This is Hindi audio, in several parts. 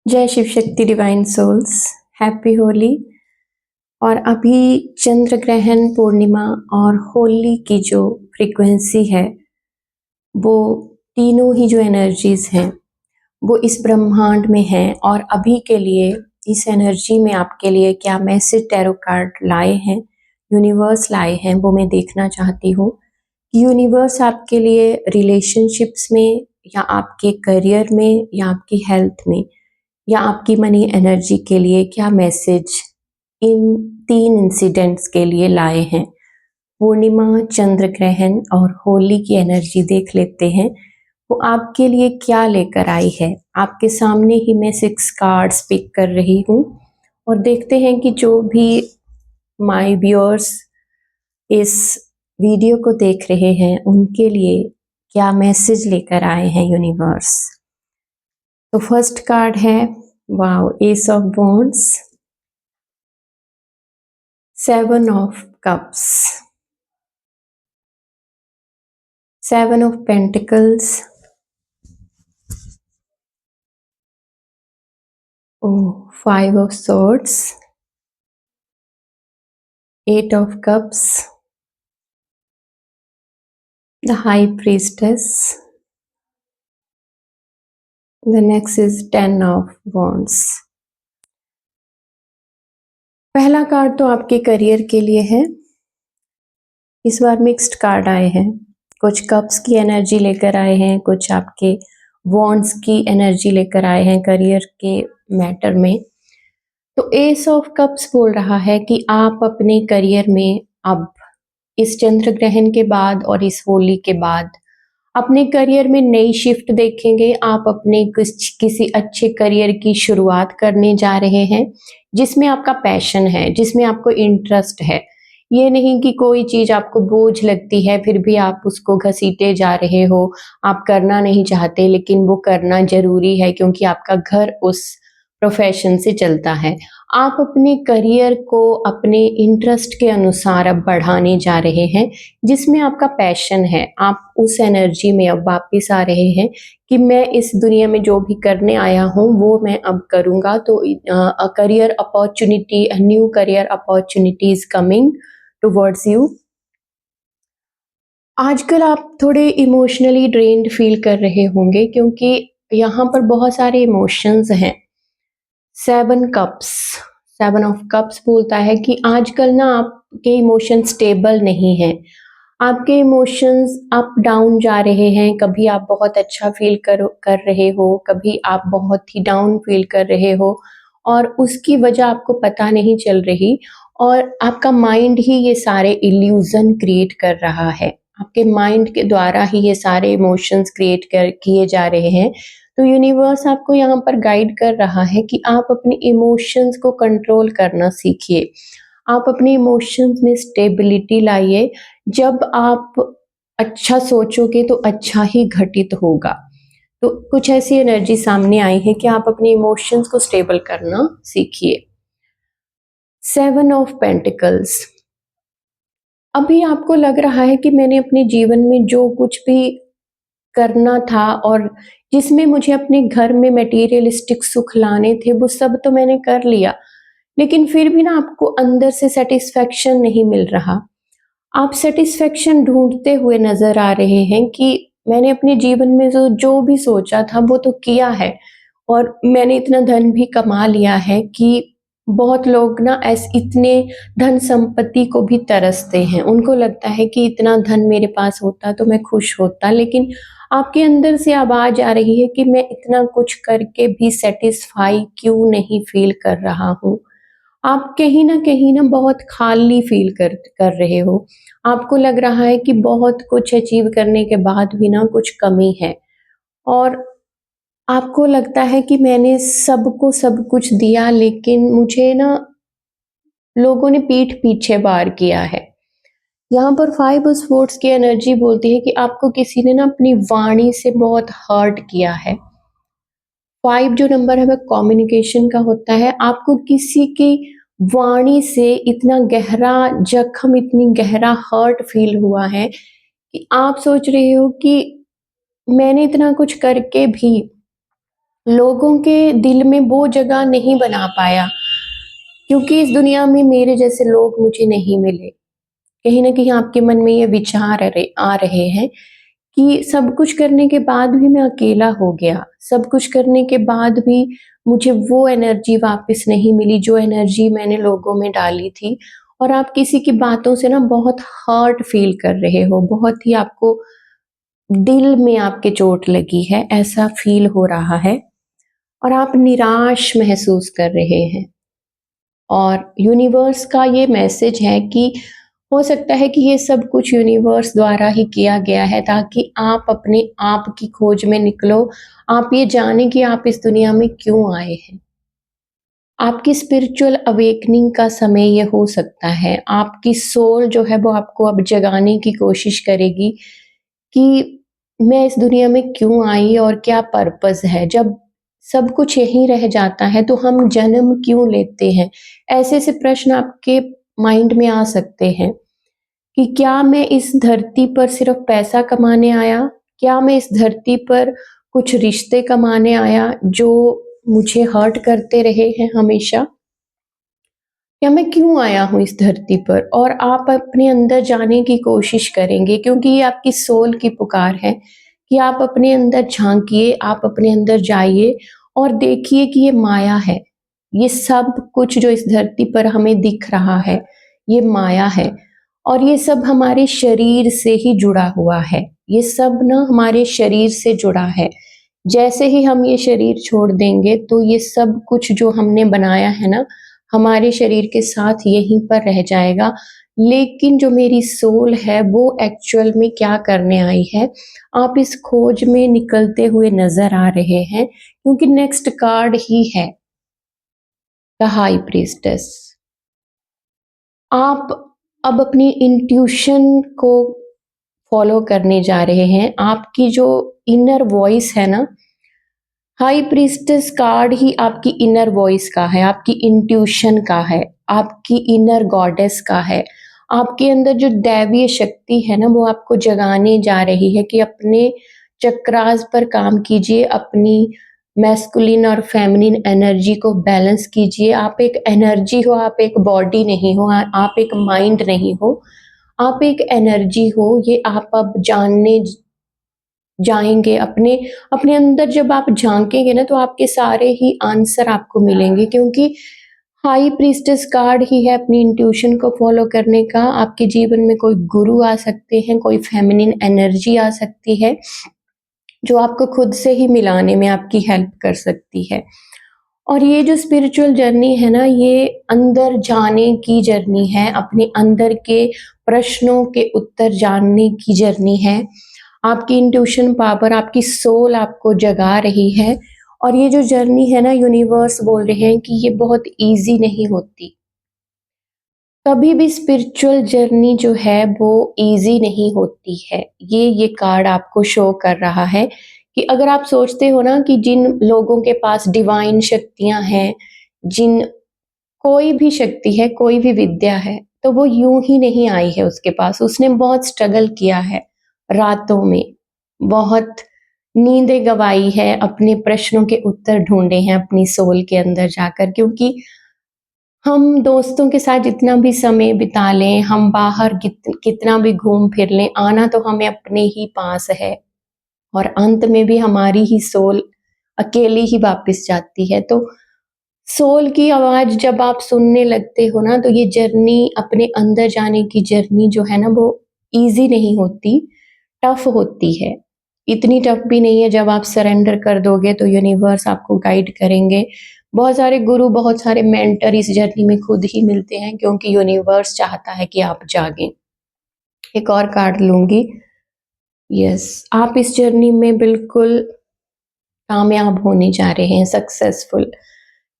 जय शिव शक्ति डिवाइन सोल्स, हैप्पी होली। और अभी चंद्र ग्रहण, पूर्णिमा और होली की जो फ्रीक्वेंसी है, वो तीनों ही जो एनर्जीज हैं वो इस ब्रह्मांड में हैं। और अभी के लिए इस एनर्जी में आपके लिए क्या मैसेज टैरो कार्ड लाए हैं, यूनिवर्स लाए हैं, वो मैं देखना चाहती हूँ। यूनिवर्स आपके लिए रिलेशनशिप्स में या आपके करियर में या आपकी हेल्थ में या आपकी मनी एनर्जी के लिए क्या मैसेज इन 3 इंसिडेंट्स के लिए लाए हैं। पूर्णिमा, चंद्र ग्रहण और होली की एनर्जी देख लेते हैं वो आपके लिए क्या लेकर आई है। आपके सामने ही मैं 6 कार्ड्स पिक कर रही हूँ और देखते हैं कि जो भी माय व्यूअर्स इस वीडियो को देख रहे हैं उनके लिए क्या मैसेज लेकर आए हैं यूनिवर्स। तो फर्स्ट कार्ड है wow, S of wands, 7 of cups, 7 of pentacles, 5 of swords, 8 of cups, the high priestess, the next is 10 of wands। पहला कार्ड तो आपके करियर के लिए है। इस बार मिक्स्ड कार्ड आए हैं, कुछ कप्स की एनर्जी लेकर आए हैं, कुछ आपके वॉन्ड्स की एनर्जी लेकर आए हैं करियर के मैटर में। तो एस ऑफ कप्स बोल रहा है कि आप अपने करियर में अब इस चंद्र ग्रहण के बाद और इस होली के बाद अपने करियर में नई शिफ्ट देखेंगे। आप अपने किसी अच्छे करियर की शुरुआत करने जा रहे हैं जिसमें आपका पैशन है, जिसमें आपको इंटरेस्ट है। ये नहीं कि कोई चीज़ आपको बोझ लगती है फिर भी आप उसको घसीटे जा रहे हो, आप करना नहीं चाहते लेकिन वो करना ज़रूरी है क्योंकि आपका घर उस प्रोफेशन से चलता है। आप अपने करियर को अपने इंटरेस्ट के अनुसार अब बढ़ाने जा रहे हैं जिसमें आपका पैशन है। आप उस एनर्जी में अब वापस आ रहे हैं कि मैं इस दुनिया में जो भी करने आया हूँ वो मैं अब करूँगा। तो a career opportunity, a new career opportunity is coming towards you. आजकल आप थोड़े इमोशनली ड्रेन्ड फील कर रहे होंगे क्योंकि यहाँ पर बहुत सारे इमोशंस हैं। 7 कप्स, 7 ऑफ कप्स बोलता है कि आजकल ना आपके इमोशन स्टेबल नहीं हैं। आपके इमोशंस अप डाउन जा रहे हैं। कभी आप बहुत अच्छा फील कर रहे हो, कभी आप बहुत ही डाउन फील कर रहे हो और उसकी वजह आपको पता नहीं चल रही और आपका माइंड ही ये सारे इल्यूजन क्रिएट कर रहा है। आपके माइंड के द्वारा ही ये सारे इमोशंस क्रिएट किए जा रहे हैं। तो यूनिवर्स आपको यहाँ पर गाइड कर रहा है कि आप अपने इमोशंस को कंट्रोल करना सीखिए। आप अपने इमोशंस में स्टेबिलिटी लाइए। जब आप अच्छा सोचोगे तो अच्छा ही घटित होगा। तो कुछ ऐसी एनर्जी सामने आई है कि आप अपने इमोशंस को स्टेबल करना सीखिए। 7 ऑफ पेंटिकल्स, अभी आपको लग रहा है कि मैंने अपने जीवन में जो कुछ भी करना था और जिसमें मुझे अपने घर में मटेरियलिस्टिक सुख लाने थे वो सब तो मैंने कर लिया, लेकिन फिर भी ना आपको अंदर से सेटिस्फेक्शन नहीं मिल रहा। आप सेटिस्फेक्शन ढूंढते हुए नजर आ रहे हैं कि मैंने अपने जीवन में जो भी सोचा था वो तो किया है और मैंने इतना धन भी कमा लिया है कि बहुत लोग ना इतने धन संपत्ति को भी तरसते हैं। उनको लगता है कि इतना धन मेरे पास होता तो मैं खुश होता, लेकिन आपके अंदर से आवाज आ रही है कि मैं इतना कुछ करके भी सेटिस्फाई क्यों नहीं फील कर रहा हूँ। आप कहीं ना बहुत खाली फील कर रहे हो। आपको लग रहा है कि बहुत कुछ अचीव करने के बाद भी ना कुछ कमी है और आपको लगता है कि मैंने सबको सब कुछ दिया लेकिन मुझे ना लोगों ने पीठ पीछे वार किया है। यहाँ पर 5 स्पोर्ट्स की एनर्जी बोलती है कि आपको किसी ने ना अपनी वाणी से बहुत हर्ट किया है। 5 जो नंबर है वह कम्युनिकेशन का होता है। आपको किसी की वाणी से इतना गहरा जख्म, इतनी गहरा हर्ट फील हुआ है कि आप सोच रहे हो कि मैंने इतना कुछ करके भी लोगों के दिल में वो जगह नहीं बना पाया, क्योंकि इस दुनिया में मेरे जैसे लोग मुझे नहीं मिले। कहीं न कहीं आपके मन में ये विचार आ रहे हैं कि सब कुछ करने के बाद भी मैं अकेला हो गया, सब कुछ करने के बाद भी मुझे वो एनर्जी वापस नहीं मिली, जो एनर्जी मैंने लोगों में डाली थी। और आप किसी की बातों से ना बहुत हर्ट फ़ील कर रहे हो, बहुत ही आपको दिल में आपके चोट लगी है, ऐसा फ़ील हो रहा है और आप निराश महसूस कर रहे हैं। और यूनिवर्स का ये मैसेज है कि हो सकता है कि ये सब कुछ यूनिवर्स द्वारा ही किया गया है, ताकि आप अपने आप की खोज में निकलो। आप ये जानें कि आप इस दुनिया में क्यों आए हैं। आपकी स्पिरिचुअल अवेकनिंग का समय ये हो सकता है। आपकी सोल जो है वो आपको अब जगाने की कोशिश करेगी कि मैं इस दुनिया में क्यों आई और क्या पर्पस है। जब सब कुछ यहीं रह जाता है तो हम जन्म क्यों लेते हैं? ऐसे-ऐसे प्रश्न आपके माइंड में आ सकते हैं कि क्या मैं इस धरती पर सिर्फ़ पैसा कमाने आया? क्या मैं इस धरती पर कुछ रिश्ते कमाने आया जो मुझे हर्ट करते रहे हैं हमेशा? या मैं क्यों आया हूँ इस धरती पर? और आप अपने अंदर जाने की कोशिश करेंगे, क्योंकि ये आपकी सोल की पुकार है कि आप अपने अंदर झाँकिए, आप अपने अंदर जाइए और देखिए कि ये माया है। ये सब कुछ जो इस धरती पर हमें दिख रहा है, ये माया है और ये सब हमारे शरीर से ही जुड़ा हुआ है। ये सब ना हमारे शरीर से जुड़ा है। जैसे ही हम ये शरीर छोड़ देंगे तो ये सब कुछ जो हमने बनाया है ना, हमारे शरीर के साथ यहीं पर रह जाएगा। लेकिन जो मेरी सोल है वो एक्चुअल में क्या करने आई है, आप इस खोज में निकलते हुए नज़र आ रहे हैं, क्योंकि नेक्स्ट कार्ड ही है द हाई प्रीस्टेस। आप अब अपनी इंट्यूशन को फॉलो करने जा रहे हैं। आपकी जो इनर वॉइस है ना, हाई प्रीस्टेस कार्ड ही आपकी इनर वॉइस का है, आपकी इंट्यूशन का है, आपकी इनर गॉडेस का है। आपके अंदर जो दैवीय शक्ति है ना, वो आपको जगाने जा रही है कि अपने चक्रास पर काम कीजिए, अपनी मैस्कुलिन और फेमिनिन एनर्जी को बैलेंस कीजिए। आप एक एनर्जी हो, आप एक बॉडी नहीं हो, आप एक माइंड नहीं हो, आप एक एनर्जी हो। ये आप अब जानने जाएँगे, अपने अपने अंदर जब आप झाँकेंगे ना, तो आपके सारे ही आंसर आपको मिलेंगे, क्योंकि हाई प्रीस्टेस कार्ड ही है अपनी इंट्यूशन को फ़ॉलो करने का। आपके जीवन में कोई गुरु आ सकते हैं, कोई फेमिनिन एनर्जी आ सकती है, जो आपको खुद से ही मिलाने में आपकी हेल्प कर सकती है। और ये जो स्पिरिचुअल जर्नी है ना, ये अंदर जाने की जर्नी है, अपने अंदर के प्रश्नों के उत्तर जानने की जर्नी है। आपकी इंट्यूशन पावर, आपकी सोल आपको जगा रही है और ये जो जर्नी है ना, यूनिवर्स बोल रहे हैं कि ये बहुत ईज़ी नहीं होती। कभी भी स्पिरिचुअल जर्नी जो है वो ईज़ी नहीं होती है। ये कार्ड आपको शो कर रहा है कि अगर आप सोचते हो ना कि जिन लोगों के पास डिवाइन शक्तियाँ हैं, जिन कोई भी शक्ति है, कोई भी विद्या है, तो वो यूँ ही नहीं आई है उसके पास। उसने बहुत स्ट्रगल किया है, रातों में, बहुत नींदें गँवाई है, अपने प्रश्नों के उत्तर ढूँढे हैं अपनी सोल के अंदर जाकर, क्योंकि हम दोस्तों के साथ जितना भी समय बिता लें, हम बाहर कितना भी घूम फिर लें, आना तो हमें अपने ही पास है और अंत में भी हमारी ही सोल अकेली ही वापस जाती है। तो सोल की आवाज़ जब आप सुनने लगते हो ना, तो ये जर्नी, अपने अंदर जाने की जर्नी जो है ना, वो ईज़ी नहीं होती, टफ़ होती है। इतनी टफ़ भी नहीं है, जब आप सरेंडर कर दोगे तो यूनिवर्स आपको गाइड करेंगे। बहुत सारे गुरु, बहुत सारे मेंटर इस जर्नी में खुद ही मिलते हैं, क्योंकि यूनिवर्स चाहता है कि आप जागें। एक और कार्ड लूँगी। यस, आप इस जर्नी में बिल्कुल कामयाब होने जा रहे हैं, सक्सेसफुल।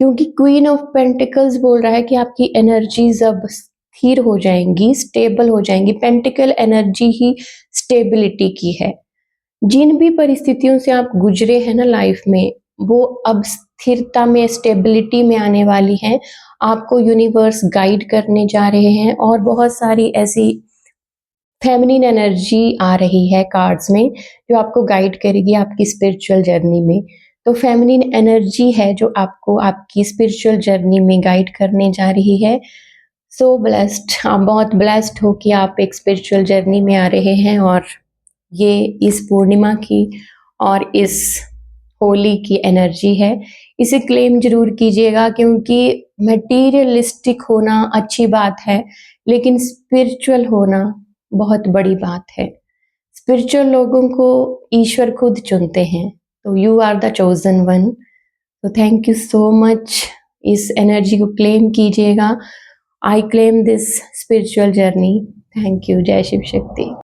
क्योंकि क्वीन ऑफ पेंटिकल्स बोल रहा है कि आपकी एनर्जीज अब स्थिर हो जाएंगी, स्टेबल हो जाएंगी। पेंटिकल एनर्जी ही स्टेबिलिटी की है। जिन भी परिस्थितियों से आप गुजरे हैं ना लाइफ में, वो अब स्थिरता में, स्टेबिलिटी में आने वाली हैं। आपको यूनिवर्स गाइड करने जा रहे हैं और बहुत सारी ऐसी फेमिनिन एनर्जी आ रही है कार्ड्स में, जो आपको गाइड करेगी आपकी स्पिरिचुअल जर्नी में। तो फेमिनिन एनर्जी है जो आपको आपकी स्पिरिचुअल जर्नी में गाइड करने जा रही है। सो ब्लेस्ड, आप बहुत ब्लेस्ड हो कि आप एक स्पिरिचुअल जर्नी में आ रहे हैं, और ये इस पूर्णिमा की और इस होली की एनर्जी है। इसे क्लेम जरूर कीजिएगा, क्योंकि मटेरियलिस्टिक होना अच्छी बात है, लेकिन स्पिरिचुअल होना बहुत बड़ी बात है। स्पिरिचुअल लोगों को ईश्वर खुद चुनते हैं, तो you are the chosen one. तो थैंक यू सो मच। इस एनर्जी को क्लेम कीजिएगा। I claim this spiritual journey. Thank you. जय शिव शक्ति।